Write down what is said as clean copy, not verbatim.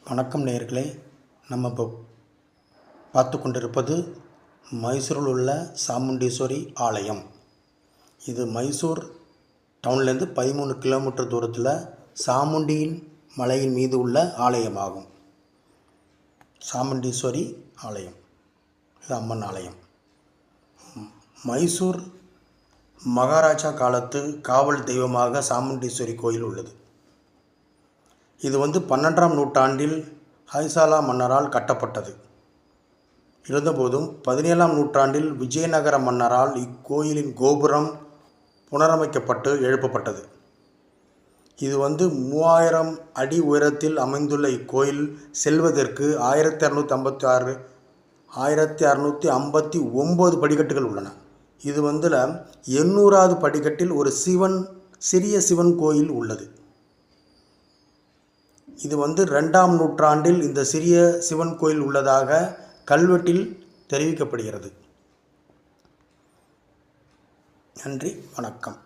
வணக்கம் நேயர்களே, நம்ம இப்போ பார்த்து கொண்டிருப்பது மைசூரில் உள்ள சாமுண்டீஸ்வரி ஆலயம். இது மைசூர் டவுன்லேருந்து 13 கிலோமீட்டர் தூரத்தில் சாமுண்டியின் மலையின் மீது உள்ள ஆலயமாகும். சாமுண்டீஸ்வரி ஆலயம், இது அம்மன் ஆலயம். மைசூர் மகாராஜா காலத்து காவல் தெய்வமாக சாமுண்டீஸ்வரி கோயில் உள்ளது. இது 12ஆம் நூற்றாண்டில் ஹொய்சாலா மன்னரால் கட்டப்பட்டது. இருந்தபோதும் 17ஆம் நூற்றாண்டில் விஜயநகர மன்னரால் இக்கோயிலின் கோபுரம் புனரமைக்கப்பட்டு எழுப்பப்பட்டது. இது 3000 அடி உயரத்தில் அமைந்துள்ள இக்கோயில் செல்வதற்கு 1659 படிக்கட்டுகள் உள்ளன. இது 800வது படிக்கட்டில் ஒரு சிறிய சிவன் கோயில் உள்ளது. இது 2ஆம் நூற்றாண்டில் இந்த சிறிய சிவன் கோயில் உள்ளதாக கல்வெட்டில் தெரிவிக்கப்படுகிறது. நன்றி, வணக்கம்.